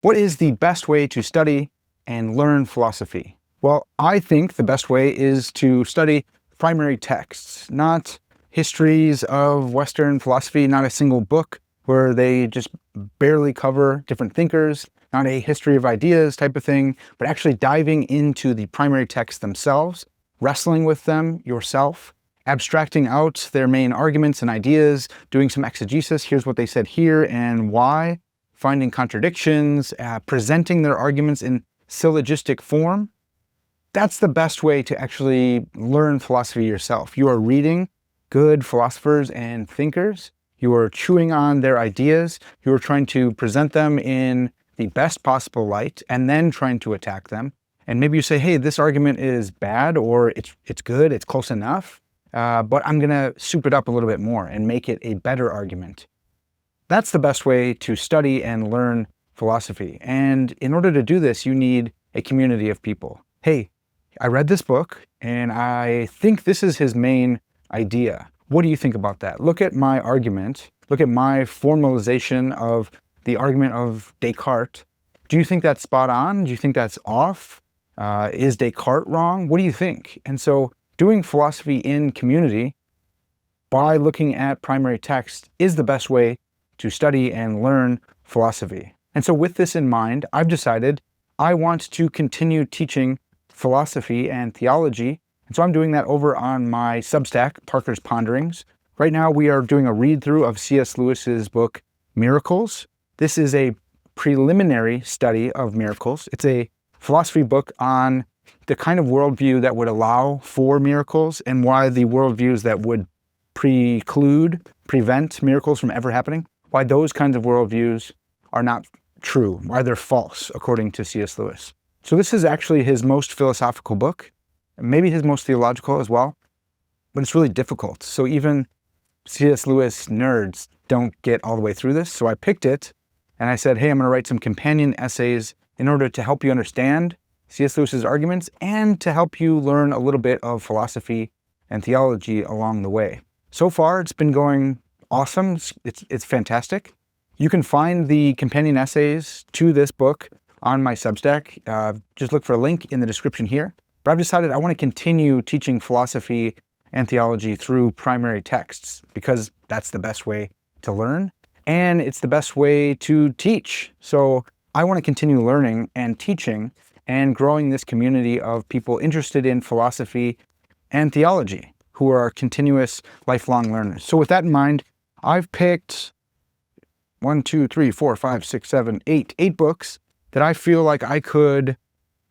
What is the best way to study and learn philosophy? Well, I think the best way is to study primary texts, not histories of Western philosophy, not a single book where they just barely cover different thinkers, not a history of ideas type of thing, but actually diving into the primary texts themselves, wrestling with them yourself, abstracting out their main arguments and ideas, doing some exegesis, here's what they said here and why, finding contradictions, presenting their arguments in syllogistic form. That's the best way to actually learn philosophy yourself. You are reading good philosophers and thinkers. You are chewing on their ideas. You are trying to present them in the best possible light and then trying to attack them. And maybe you say, hey, this argument is bad, or it's good, it's close enough, but I'm going to soup it up a little bit more and make it a better argument. That's the best way to study and learn philosophy. And in order to do this, you need a community of people. Hey, I read this book and I think this is his main idea. What do you think about that? Look at my argument. Look at my formalization of the argument of Descartes. Do you think that's spot on? Do you think that's off? Is Descartes wrong? What do you think? And so doing philosophy in community by looking at primary text is the best way to study and learn philosophy. And so with this in mind, I've decided I want to continue teaching philosophy and theology. And so I'm doing that over on my Substack, Parker's Ponderings. Right now we are doing a read-through of C.S. Lewis's book, Miracles. This is a preliminary study of miracles. It's a philosophy book on the kind of worldview that would allow for miracles and why the worldviews that would prevent miracles from ever happening, why those kinds of worldviews are not true, why they're false, according to C.S. Lewis. So this is actually his most philosophical book, maybe his most theological as well, but it's really difficult. So even C.S. Lewis nerds don't get all the way through this. So I picked it and I said, hey, I'm going to write some companion essays in order to help you understand C.S. Lewis's arguments and to help you learn a little bit of philosophy and theology along the way. So far, it's been going awesome. It's fantastic. You can find the companion essays to this book on my Substack. Just look for a link in the description here. But I've decided I want to continue teaching philosophy and theology through primary texts because that's the best way to learn and it's the best way to teach. So I want to continue learning and teaching and growing this community of people interested in philosophy and theology who are continuous lifelong learners. So with that in mind, I've picked 8 books that I feel like I could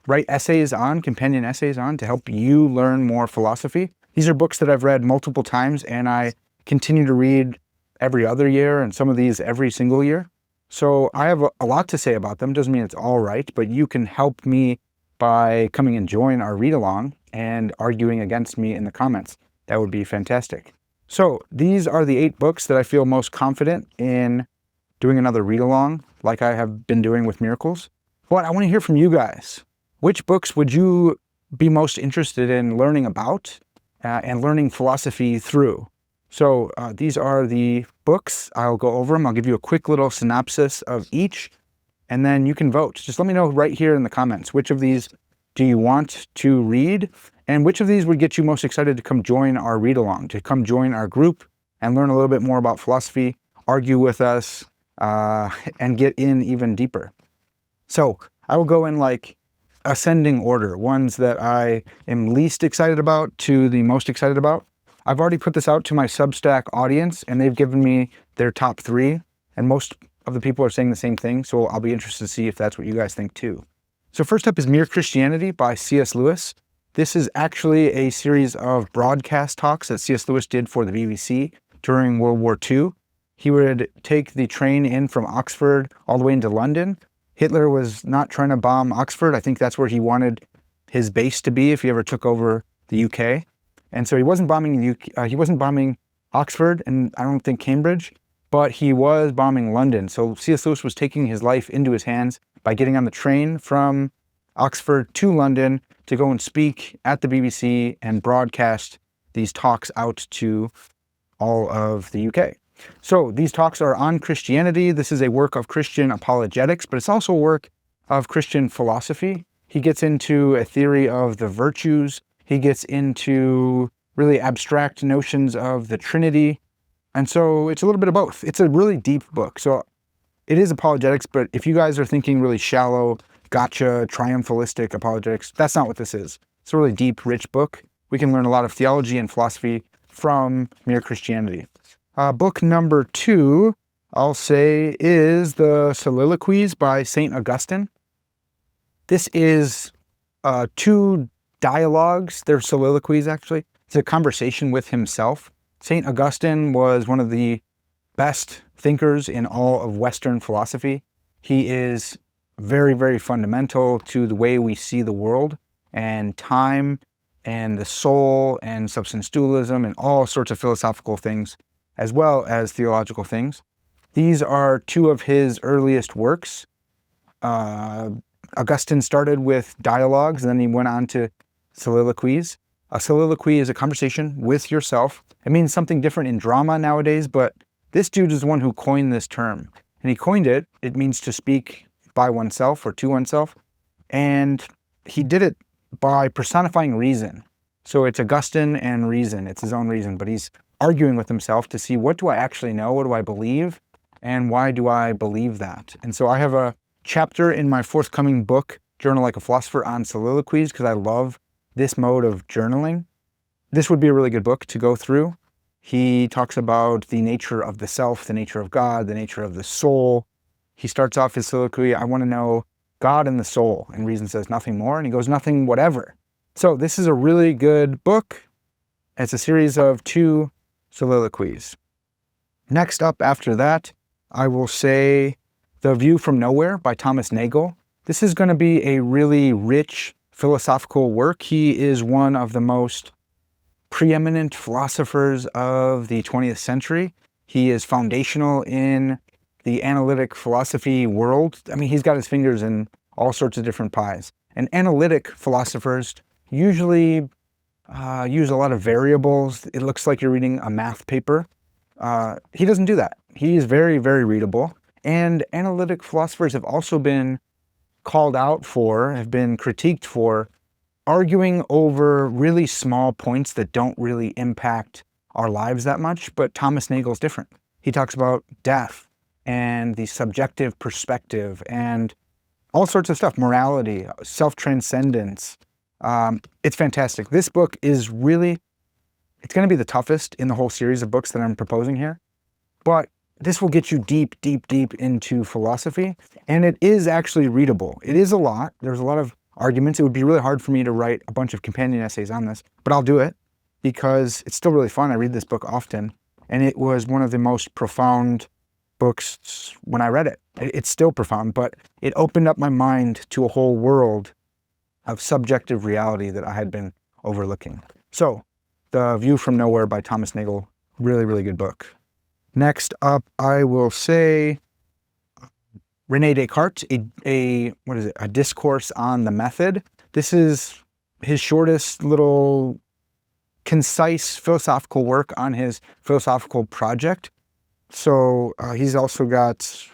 write essays on, companion essays on, to help you learn more philosophy. These are books that I've read multiple times and I continue to read every other year and some of these every single year. So I have a lot to say about them. Doesn't mean it's all right, but you can help me by coming and join our read-along and arguing against me in the comments. That would be fantastic. So these are the 8 books that I feel most confident in doing another read-along like I have been doing with Miracles. But I want to hear from you guys. Which books would you be most interested in learning about and learning philosophy through? So these are the books. I'll go over them. I'll give you a quick little synopsis of each, and then you can vote. Just let me know right here in the comments, which of these do you want to read, and which of these would get you most excited to come join our read-along, to come join our group and learn a little bit more about philosophy, argue with us, and get in even deeper. So I will go in like ascending order, ones that I am least excited about to the most excited about. I've already put this out to my Substack audience and they've given me their top 3, and most of the people are saying the same thing, so I'll be interested to see if that's what you guys think too. So first up is Mere Christianity by C.S. Lewis. This is actually a series of broadcast talks that C.S. Lewis did for the BBC during World War II. He would take the train in from Oxford all the way into London. Hitler was not trying to bomb Oxford. I think that's where he wanted his base to be if he ever took over the UK. And so he wasn't bombing he wasn't bombing Oxford, and I don't think Cambridge, but he was bombing London. So C.S. Lewis was taking his life into his hands by getting on the train from Oxford to London to go and speak at the BBC and broadcast these talks out to all of the UK. So these talks are on Christianity. This is a work of Christian apologetics, but it's also a work of Christian philosophy. He gets into a theory of the virtues. He gets into really abstract notions of the Trinity. And so it's a little bit of both. It's a really deep book. So it is apologetics, but if you guys are thinking really shallow, gotcha, triumphalistic apologetics, that's not what this is. It's a really deep, rich book. We can learn a lot of theology and philosophy from mere Christianity. Book number 2, I'll say, is the Soliloquies by St. Augustine. This is 2 dialogues. They're soliloquies, actually. It's a conversation with himself. St. Augustine was one of the best thinkers in all of Western philosophy. He is very, very fundamental to the way we see the world and time and the soul and substance dualism and all sorts of philosophical things, as well as theological things. These are 2 of his earliest works. Augustine started with dialogues, and then he went on to soliloquies. A soliloquy is a conversation with yourself. It means something different in drama nowadays, but this dude is the one who coined this term. And he coined it. It means to speak by oneself or to oneself. And he did it by personifying reason. So it's Augustine and reason. It's his own reason, but he's arguing with himself to see, what do I actually know? What do I believe? And why do I believe that? And so I have a chapter in my forthcoming book, Journal Like a Philosopher, on soliloquies, because I love this mode of journaling. This would be a really good book to go through. He talks about the nature of the self, the nature of God, the nature of the soul. He starts off his soliloquy, I want to know God and the soul. And reason says nothing more. And he goes, nothing whatever. So this is a really good book. It's a series of 2 soliloquies. Next up after that, I will say The View from Nowhere by Thomas Nagel. This is going to be a really rich philosophical work. He is one of the most preeminent philosophers of the 20th century. He is foundational in the analytic philosophy world. I mean, he's got his fingers in all sorts of different pies. And analytic philosophers usually use a lot of variables. It looks like you're reading a math paper. He doesn't do that. He is very, very readable. And analytic philosophers have also been called out for, have been critiqued for, arguing over really small points that don't really impact our lives that much. But Thomas Nagel's different. He talks about death and the subjective perspective and all sorts of stuff, morality, self-transcendence. It's fantastic. This book is really, it's going to be the toughest in the whole series of books that I'm proposing here. But this will get you deep, deep, deep into philosophy. And it is actually readable. It is a lot. There's a lot of arguments. It would be really hard for me to write a bunch of companion essays on this, but I'll do it because it's still really fun. I read this book often, and it was one of the most profound books when I read it. It's still profound, but it opened up my mind to a whole world of subjective reality that I had been overlooking. So, The View from Nowhere by Thomas Nagel, really, really good book. Next up, I will say René Descartes, a discourse on the method. This is his shortest little concise philosophical work on his philosophical project. So he's also got,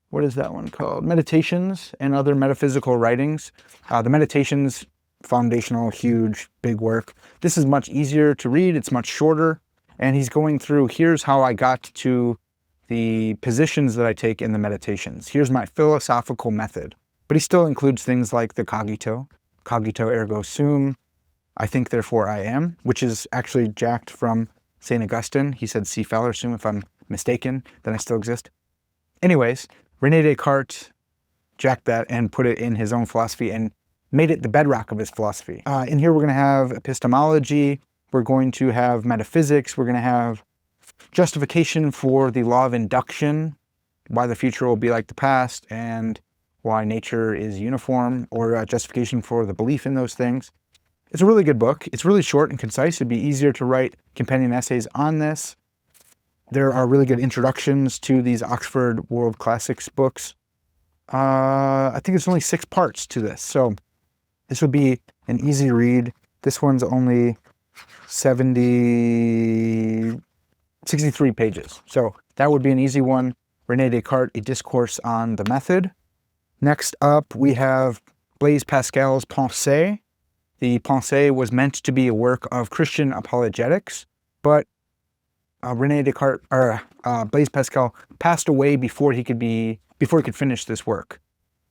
what is that one called? Meditations and Other Metaphysical Writings. The Meditations, foundational, huge, big work. This is much easier to read. It's much shorter. And he's going through, here's how I got to the positions that I take in the Meditations. Here's my philosophical method. But he still includes things like the cogito ergo sum, I think therefore I am, which is actually jacked from St. Augustine. He said si faller sum. If I'm mistaken, then I still exist. Anyways, René Descartes jacked that and put it in his own philosophy and made it the bedrock of his philosophy. In here we're going to have epistemology, we're going to have metaphysics, we're going to have justification for the law of induction, why the future will be like the past, and why nature is uniform, or justification for the belief in those things. It's a really good book. It's really short and concise. It'd be easier to write companion essays on this. There are really good introductions to these Oxford World Classics books. I think there's only 6 parts to this, so this would be an easy read. This one's only 63 pages, so That would be an easy one. René Descartes, A Discourse on the Method. Next up, we have Bla1 Pascals Pensées. The Pensées was meant to be a work of Christian apologetics, but René Descartes, or Bla1 Pascal, passed away before he could finish this work.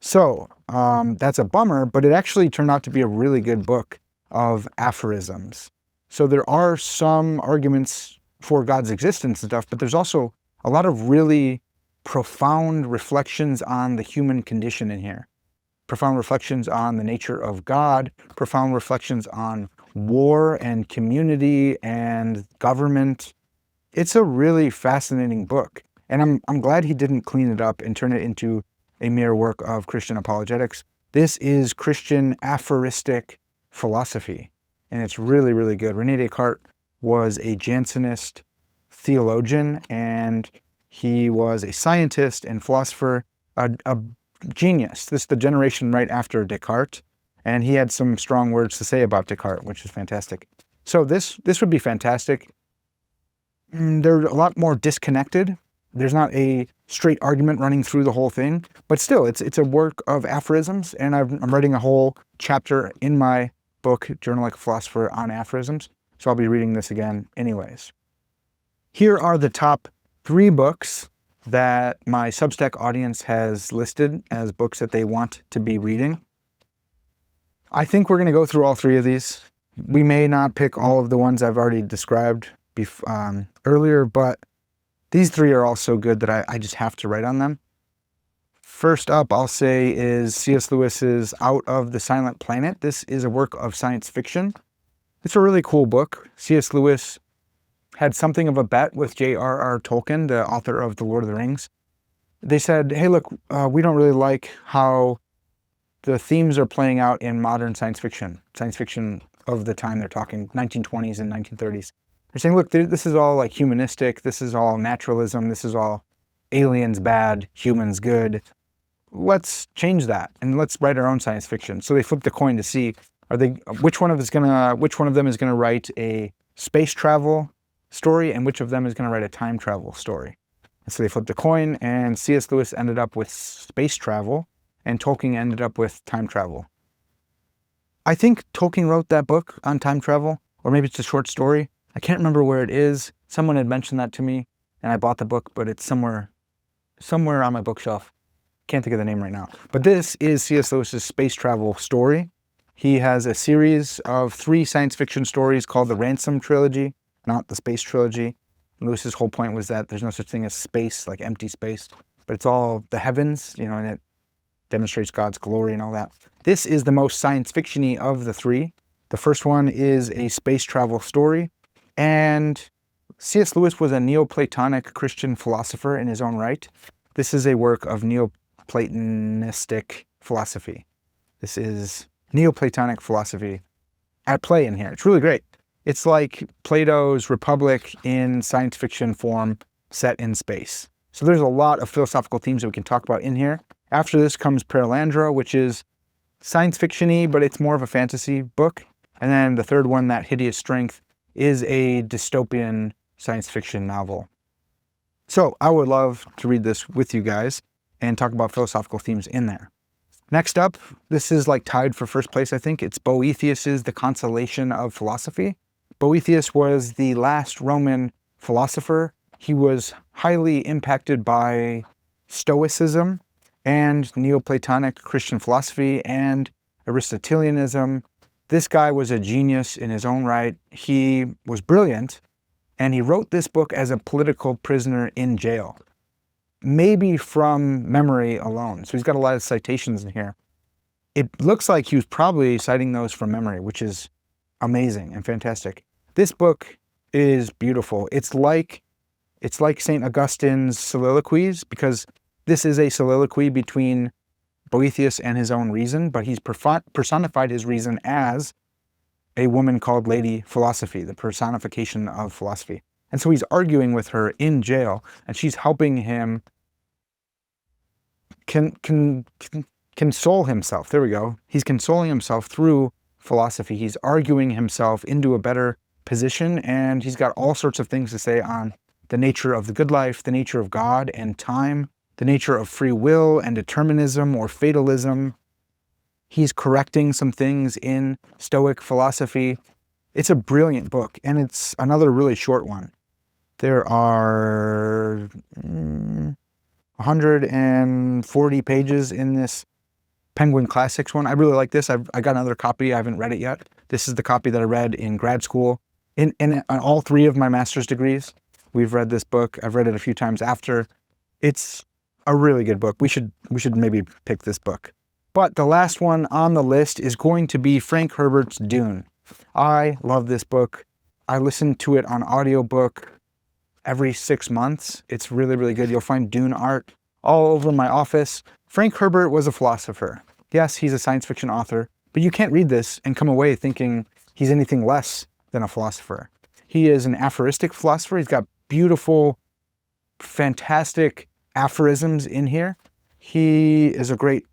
So that's a bummer, but it actually turned out to be a really good book of aphorisms. So there are some arguments for God's existence and stuff, but there's also a lot of really profound reflections on the human condition in here. Profound reflections on the nature of God, profound reflections on war and community and government. It's a really fascinating book. And I'm glad he didn't clean it up and turn it into a mere work of Christian apologetics. This is Christian aphoristic philosophy, and it's really, really good. René Descartes was a Jansenist theologian, and he was a scientist and philosopher, a genius. This is the generation right after Descartes, and he had some strong words to say about Descartes, which is fantastic. So this would be fantastic. They're a lot more disconnected. There's not a straight argument running through the whole thing, but still, it's a work of aphorisms, and I'm writing a whole chapter in my book, Journal Like a Philosopher, on aphorisms, so I'll be reading this again anyways. Here are the top 3 books that my Substack audience has listed as books that they want to be reading. I think we're going to go through all 3 of these. We may not pick all of the ones I've already described earlier, but these 3 are all so good that I just have to write on them. First up, I'll say, is C.S. Lewis's Out of the Silent Planet. This is a work of science fiction. It's a really cool book. C.S. Lewis had something of a bet with J.R.R. Tolkien, the author of The Lord of the Rings. They said, hey, look, we don't really like how the themes are playing out in modern science fiction of the time they're talking, 1920s and 1930s. They're saying, look, this is all like humanistic, this is all naturalism, this is all aliens bad, humans good. Let's change that and let's write our own science fiction. So they flipped a coin to see which one of them is gonna write a space travel story and which of them is gonna write a time travel story. And so they flipped a coin, and C.S. Lewis ended up with space travel and Tolkien ended up with time travel. I think Tolkien wrote that book on time travel, or maybe it's a short story. I can't remember where it is. Someone had mentioned that to me, and I bought the book, but it's somewhere on my bookshelf. Can't think of the name right now. But this is C.S. Lewis's space travel story. He has a series of 3 science fiction stories called the Ransom Trilogy, not the Space Trilogy. Lewis's whole point was that there's no such thing as space, like empty space, but it's all the heavens, and it demonstrates God's glory and all that. This is the most science fiction-y of the 3. The first one is a space travel story. And C.S. Lewis was a Neoplatonic Christian philosopher in his own right. This is a work of Neoplatonistic philosophy. This is Neoplatonic philosophy at play in here. It's really great. It's like Plato's Republic in science fiction form set in space. So there's a lot of philosophical themes that we can talk about in here. After this comes Perelandra, which is science fiction-y, but it's more of a fantasy book. And then the third one, That Hideous Strength, is a dystopian science fiction novel. So I would love to read this with you guys and talk about philosophical themes in there. Next up, this is like tied for first place, I think. It's Boethius's The Consolation of Philosophy. Boethius was the last Roman philosopher. He was highly impacted by Stoicism and Neoplatonic Christian philosophy and Aristotelianism. This guy was a genius in his own right. He was brilliant, and he wrote this book as a political prisoner in jail, maybe from memory alone. So he's got a lot of citations in here. It looks like he was probably citing those from memory, which is amazing and fantastic. This book is beautiful. It's like St. Augustine's soliloquies, because this is a soliloquy between Boethius and his own reason, but he's personified his reason as a woman called Lady Philosophy, the personification of philosophy. And so he's arguing with her in jail, and she's helping him console himself. There we go. He's consoling himself through philosophy. He's arguing himself into a better position, and he's got all sorts of things to say on the nature of the good life, the nature of God and time, the nature of free will and determinism or fatalism. He's correcting some things in Stoic philosophy. It's a brilliant book, and it's another really short one. There are 140 pages in this Penguin Classics one. I really like this. I got another copy. I haven't read it yet. This is the copy that I read in grad school. In all three of my master's degrees, we've read this book. I've read it a few times after. It's a really good book. We should maybe pick this book. But the last one on the list is going to be Frank Herbert's Dune. I love this book. I listen to it on audiobook every 6 months. It's really, really good. You'll find Dune art all over my office. Frank Herbert was a philosopher. Yes, he's a science fiction author, but you can't read this and come away thinking he's anything less than a philosopher. He is an aphoristic philosopher. He's got beautiful, fantastic aphorisms in here. He is a great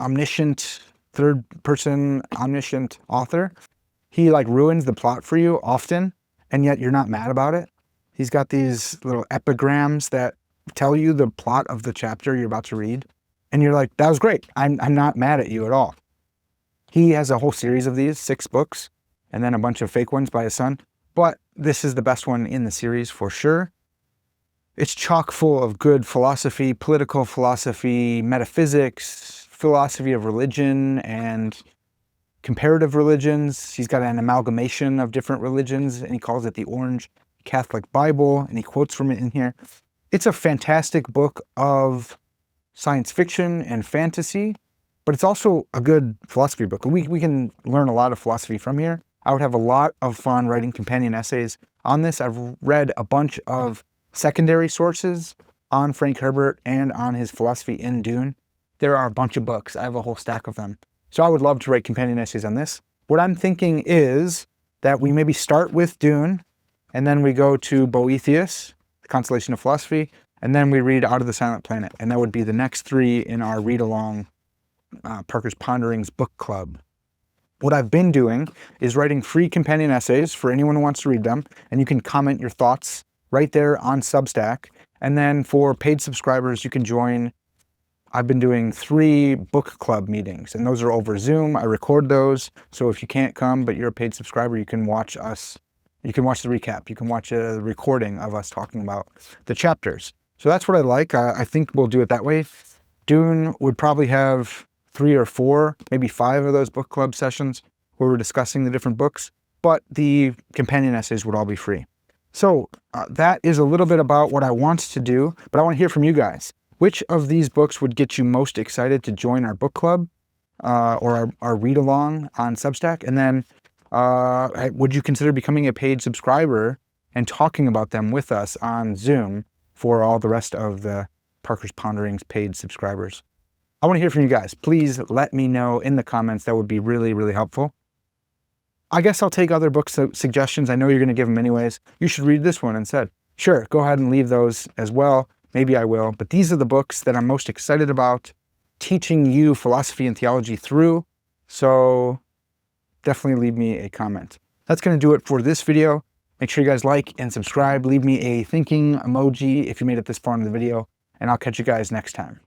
omniscient, third-person omniscient author. He ruins the plot for you often, and yet you're not mad about it. He's got these little epigrams that tell you the plot of the chapter you're about to read, and you're like, that was great. I'm not mad at you at all. He has a whole series of these, 6 books, and then a bunch of fake ones by his son, but this is the best one in the series for sure. It's chock full of good philosophy, political philosophy, metaphysics, philosophy of religion, and comparative religions. He's got an amalgamation of different religions, and he calls it the Orange Catholic Bible, and he quotes from it in here. It's a fantastic book of science fiction and fantasy, but it's also a good philosophy book. We can learn a lot of philosophy from here. I would have a lot of fun writing companion essays on this. I've read a bunch of secondary sources on Frank Herbert and on his philosophy in Dune. There are a bunch of books. I have a whole stack of them. So I would love to write companion essays on this. What I'm thinking is that we maybe start with Dune, and then we go to Botheus, the Constellation of Philosophy, and then we read Out of the Silent Planet. And that would be the next 3 in our read-along Parker's Ponderings book club. What I've been doing is writing free companion essays for anyone who wants to read them, and you can comment your thoughts right there on Substack. And then for paid subscribers, you can join. I've been doing 3 book club meetings, and those are over Zoom. I record those, so if you can't come, but you're a paid subscriber, you can watch us. You can watch the recap. You can watch a recording of us talking about the chapters. So that's what I like. I think we'll do it that way. Dune would probably have 3 or 4, maybe 5 of those book club sessions where we're discussing the different books, but the companion essays would all be free. So that is a little bit about what I want to do, but I want to hear from you guys. Which of these books would get you most excited to join our book club or our read-along on Substack? And then would you consider becoming a paid subscriber and talking about them with us on Zoom for all the rest of the Parker's Ponderings paid subscribers? I want to hear from you guys. Please let me know in the comments. That would be really, really helpful. I guess I'll take other book suggestions. I know you're going to give them anyways. You should read this one instead. Sure, go ahead and leave those as well. Maybe I will. But these are the books that I'm most excited about teaching you philosophy and theology through. So definitely leave me a comment. That's going to do it for this video. Make sure you guys like and subscribe. Leave me a thinking emoji if you made it this far in the video. And I'll catch you guys next time.